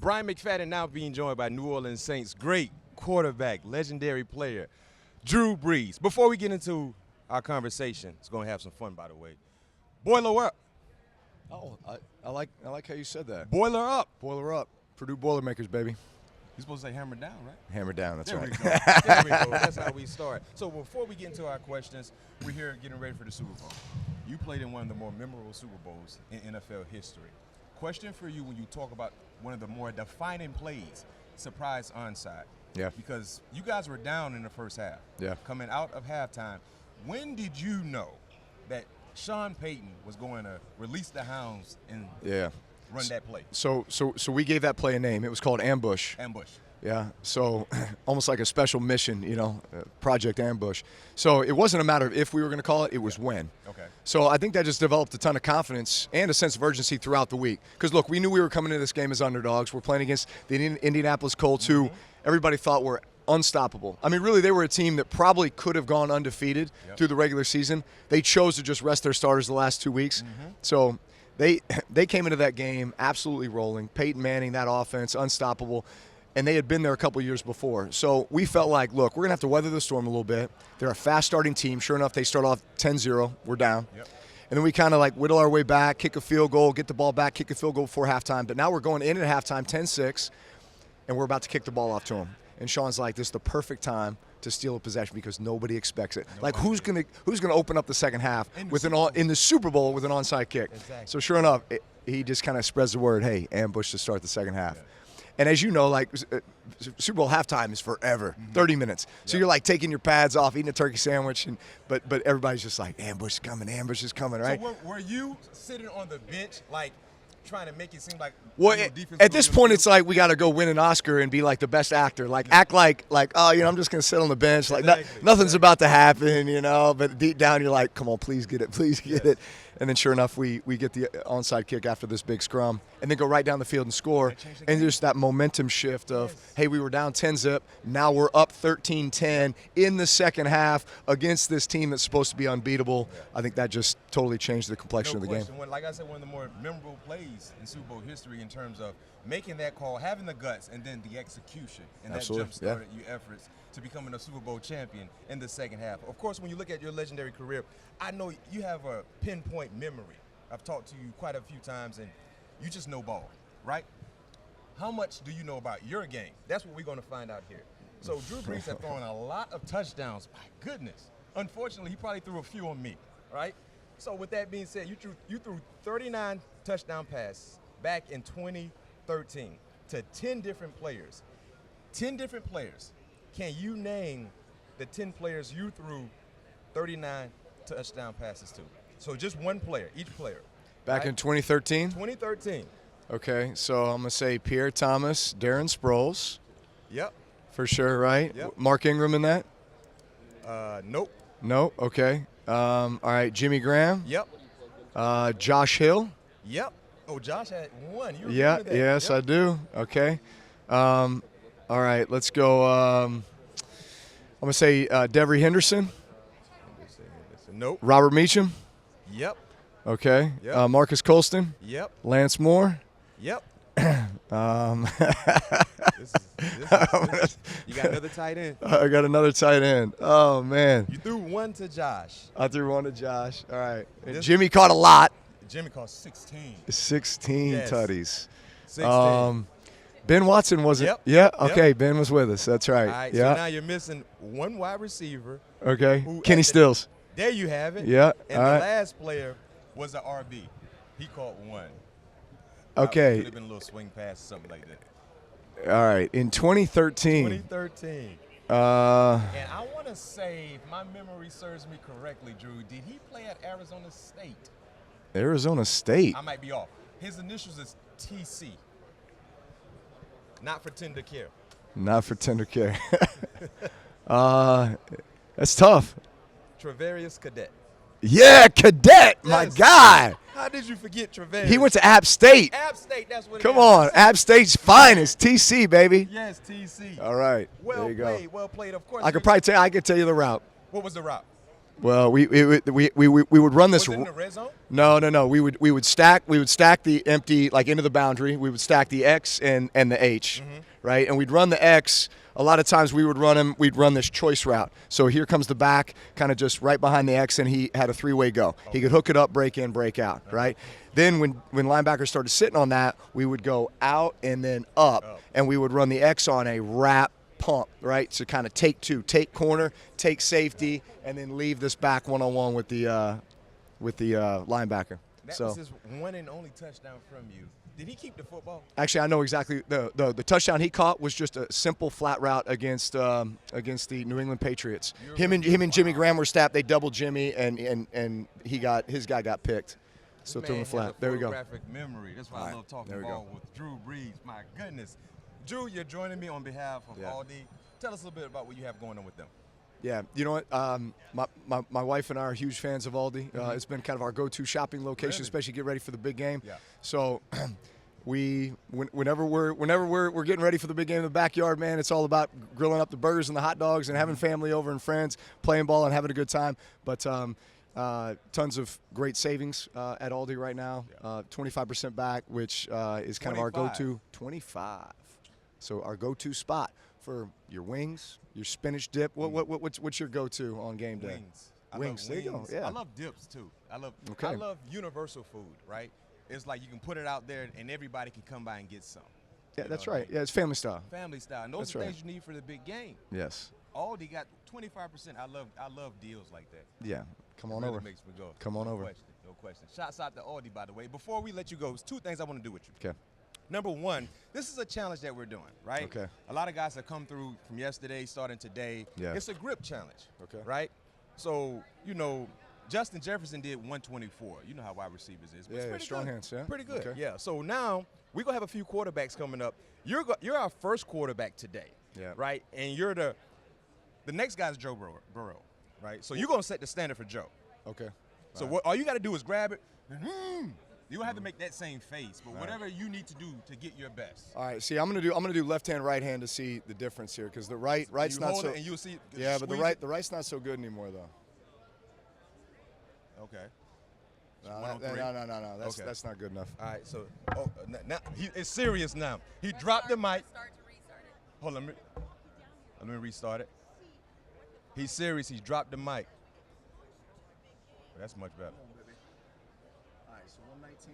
Bryant McFadden now being joined by New Orleans Saints great quarterback, legendary player, Drew Brees. Before we get into our conversation, it's going to have some fun, by the way. Boiler up. Oh, I like how you said that. Boiler up. Boiler up. Purdue Boilermakers, baby. You're supposed to say hammer down, right? Hammer down, that's there right. We go. There we go. That's how we start. So before we get into our questions, we're here getting ready for the Super Bowl. You played in one of the more memorable Super Bowls in NFL history. Question for you when you talk about one of the more defining plays, surprise onside. Yeah. Because you guys were down in the first half. Yeah. Coming out of halftime, when did you know that Sean Payton was going to release the hounds and run that play? So we gave that play a name. It was called Ambush. Ambush. Yeah, so almost like a special mission, Project Ambush. So it wasn't a matter of if we were going to call it, it was when. Okay. So I think that just developed a ton of confidence and a sense of urgency throughout the week. Because, look, we knew we were coming into this game as underdogs. We're playing against the Indianapolis Colts, who everybody thought were unstoppable. I mean, really, they were a team that probably could have gone undefeated through the regular season. They chose to just rest their starters the last 2 weeks. So they came into that game absolutely rolling. Peyton Manning, that offense, unstoppable. And they had been there a couple years before. So we felt like, look, we're going to have to weather the storm a little bit. They're a fast-starting team. Sure enough, they start off 10-0. We're down. Yep. And then we kind of like whittle our way back, kick a field goal, get the ball back, kick a field goal before halftime. But now we're going in at halftime, 10-6, and we're about to kick the ball off to them. And Sean's like, this is the perfect time to steal a possession because nobody expects it. Like, who's gonna open up the second half in the Super Bowl with an onside kick? Exactly. So sure enough, he just kind of spreads the word, hey, ambush to start the second half. Yeah. And as you know, like, Super Bowl halftime is forever, 30 minutes. So you're like taking your pads off, eating a turkey sandwich, but everybody's just like, ambush is coming, right? So were you sitting on the bench, like, trying to make it seem like at this point it's like we got to go win an Oscar and be like the best actor, like act like oh, I'm just gonna sit on the bench, like nothing's about to happen, but deep down you're like, come on, please get it. And then sure enough we get the onside kick after this big scrum and then go right down the field and score. And there's that momentum shift of hey, we were down 10-0, now we're up 13-10 in the second half against this team that's supposed to be unbeatable. I think that just totally changed the complexion of the game. Like I said, one of the more memorable plays in Super Bowl history in terms of making that call, having the guts, and then the execution. And that jump-started your efforts to becoming a Super Bowl champion in the second half. Of course, when you look at your legendary career, I know you have a pinpoint memory. I've talked to you quite a few times, and you just know ball, right? How much do you know about your game? That's what we're going to find out here. So Drew Brees has thrown a lot of touchdowns. My goodness. Unfortunately, he probably threw a few on me, right? So with that being said, you threw 39 touchdown passes back in 2013 to 10 different players. 10 different players. Can you name the 10 players you threw 39 touchdown passes to? So just one player, each player. Back in 2013? 2013. Okay, so I'm going to say Pierre Thomas, Darren Sproles. Yep. For sure, right? Yep. Mark Ingram in that? Nope. Nope, okay. All right, Jimmy Graham. Yep. Josh Hill. Yep. Oh, Josh had one. You yeah, that. Yes, I do. Okay. All right, let's go. I'm going to say Devery Henderson. Nope. Robert Meacham. Yep. Okay. Yep. Marcus Colston. Yep. Lance Moore. Yep. This is, you got another tight end. I got another tight end. Oh, man. You threw one to Josh. I threw one to Josh. All right. Jimmy caught a lot. Jimmy caught 16. 16 tutties. 16. Ben Watson wasn't. Yep. Yeah. Okay. Yep. Ben was with us. That's right. All right. Yeah. So now you're missing one wide receiver. Okay. Kenny Stills. There you have it. Yeah. And the last player was an RB. He caught one. Okay. Could have been a little swing pass or something like that. All right. In 2013. 2013. And I want to say, if my memory serves me correctly, Drew, did he play at Arizona State? Arizona State. I might be off. His initials is TC. Not for tender care. Not for tender care. That's tough. Travarius Cadet. Yeah, Cadet, my guy. How did you forget Travarius? He went to App State. App State, that's what it is. Come on, App State's finest, TC, baby. Yes, TC. All right, well there you played, go. Well played, of course. I could tell you the route. What was the route? Well, we would run this. Was it in the red zone? No. We would stack the empty like into the boundary. We would stack the X and the H, right? And we'd run the X. A lot of times we'd run this choice route. So here comes the back, kind of just right behind the X, and he had a three-way go. Okay. He could hook it up, break in, break out, right? Then when linebackers started sitting on that, we would go out and then up, and we would run the X on a wrap pump, right? So kind of take corner, take safety, and then leave this back one-on-one with the linebacker. That was his one and only touchdown from you. Did he keep the football? Actually, I know exactly. The touchdown he caught was just a simple flat route against the New England Patriots. Him and Jimmy Graham were stacked. They doubled Jimmy, and his guy got picked. So threw him flat. There we go. Photographic memory. That's why I love talking ball with Drew Brees. My goodness. Drew, you're joining me on behalf of Aldi. Tell us a little bit about what you have going on with them. Yeah, you know what? My wife and I are huge fans of Aldi. It's been kind of our go-to shopping location, especially get ready for the big game. Yeah. So, whenever we're getting ready for the big game in the backyard, man, it's all about grilling up the burgers and the hot dogs and having family over and friends, playing ball and having a good time. But tons of great savings at Aldi right now. 25% back, which is kind of our go-to. 25. So our go-to spot for your wings, your spinach dip. What's your go-to on game day? Wings. There you go. Yeah. I love dips too. I love universal food. Right? It's like you can put it out there and everybody can come by and get some. Yeah, that's right. Yeah, it's family style. Family style. And those are things you need for the big game. Yes. Aldi got 25%. I love deals like that. Yeah. Come on over. Makes me go. Come on over. No question. Shouts out to Aldi, by the way. Before we let you go, there's two things I want to do with you. Okay. Number one, this is a challenge that we're doing, right? Okay. A lot of guys have come through from yesterday, starting today. Yeah. It's a grip challenge. Okay. Right? So, Justin Jefferson did 124. You know how wide receivers is. But it's strong good. hands, yeah. Pretty good. Okay. Yeah. So now we're going to have a few quarterbacks coming up. You're our first quarterback today. Yeah. Right? And you're the next guy's Joe Burrow, right? So you're going to set the standard for Joe. Okay. So all you got to do is grab it and you don't have to make that same face, but whatever you need to do to get your best. All right. See, I'm gonna do left hand, right hand to see the difference here, because the right's not so. And you'll see. Yeah, but the right's not so good anymore though. Okay. No. That's not good enough. All right. So now it's serious now. He dropped the mic. Hold on. Let me restart it. He's serious. He dropped the mic. That's much better.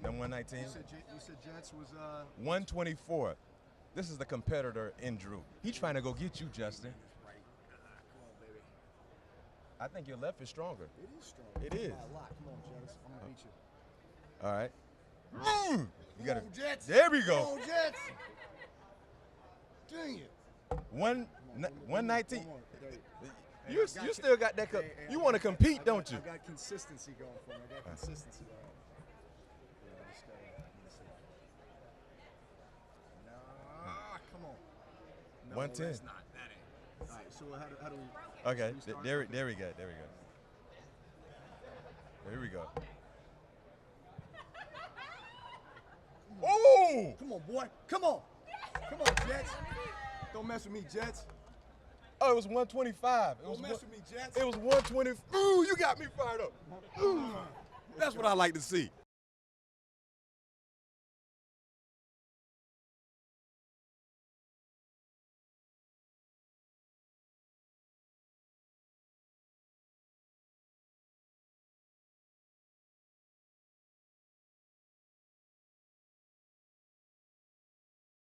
119. You said Jets was 124. This is the competitor in Drew. He's trying to go get you, Justin. Come on, baby. I think your left is stronger. It is stronger. It is. Come on, Jettas. I'm gonna beat you. All right. You got it. Jets. There we go. Come on, Jets. Dang it. 119. You still got that. You want to compete, don't you? I got consistency going for me. I got consistency going. Come on. No, 110. That's not. That ain't. All right. So how do we? Okay. There we go. There we go. Oh! Come on, boy. Come on, Jets. Don't mess with me, Jets. Oh, it was 125. Don't mess with me, Jets. It was 120. Ooh, you got me fired up. Ooh. That's what I like to see.